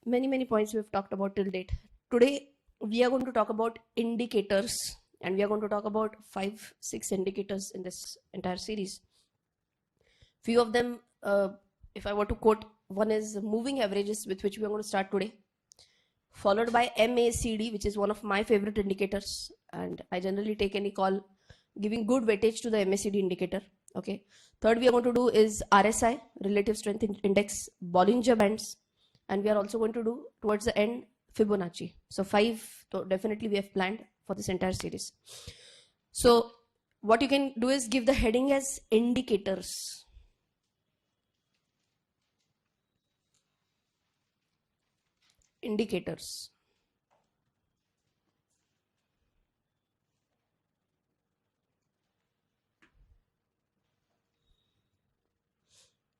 Many points we've talked about till date. Today we are going to talk about indicators, and we are going to talk about 5-6 indicators in this entire series. Few of them, if I were to quote, one is moving averages, with which we are going to start today, followed by MACD, which is one of my favorite indicators, and I generally take any call giving good weightage to the MACD indicator. Okay. Third we are going to do is RSI, relative strength index, Bollinger Bands, and we are also going to do towards the end Fibonacci. So 5 definitely we have planned for this entire series. So what you can do is give the heading as indicators. Indicators.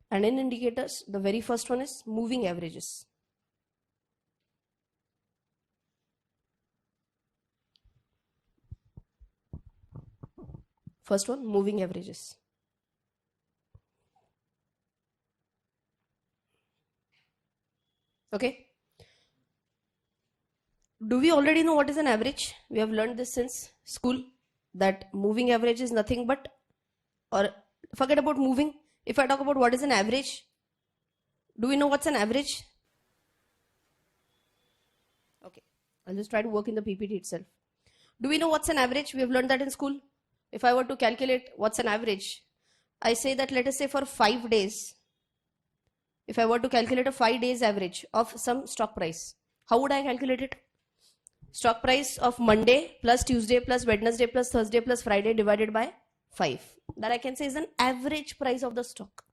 And in indicators, the very first one is moving averages. First one, moving averages. Okay. Do we already know what is an average? We have learned this since school, that moving average is nothing but, or forget about moving. If I talk about what is an average, do we know what's an average? Okay, I'll just try to work in the PPT itself. Do we know what's an average? We have learned that in school. If I were to calculate what's an average, I say that let us say for 5 days, if I were to calculate a 5 days average of some stock price, how would I calculate it? Stock price of Monday plus Tuesday plus Wednesday plus Thursday plus Friday divided by 5. That I can say is an average price of the stock.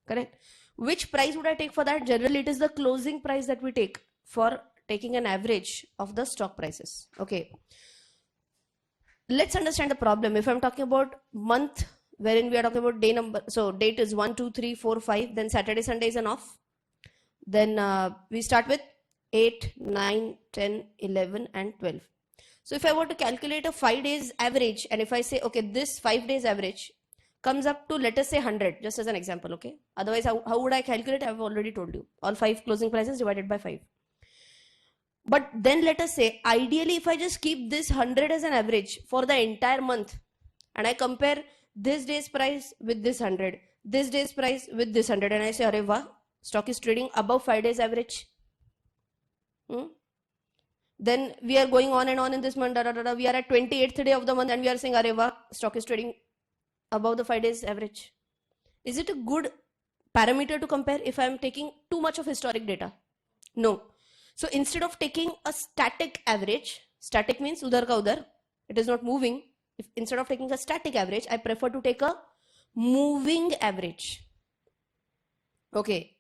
Correct? Which price would I take for that? Generally, it is the closing price that we take for taking an average of the stock prices. Okay. Let's understand the problem. If I'm talking about month, wherein we are talking about day number, so date is 1, 2, 3, 4, 5, then Saturday, Sunday is an off. Then we start with 8, 9, 10, 11 and 12. So if I were to calculate a 5 days average, and if I say, okay, this 5 days average comes up to, let us say 100, just as an example, okay? Otherwise, how would I calculate? I've already told you. All 5 closing prices divided by 5. But then let us say, ideally, if I just keep this 100 as an average for the entire month, and I compare this day's price with this 100, this day's price with this 100, and I say, arey wah, stock is trading above 5 days average. Then we are going on and on in this month, we are at 28th day of the month, and we are saying, arey wah, stock is trading above the 5 days average. Is it a good parameter to compare if I am taking too much of historic data? No. So instead of taking a static average, static means udhar ka udhar, it is not moving. Instead of taking a static average, I prefer to take a moving average. Okay.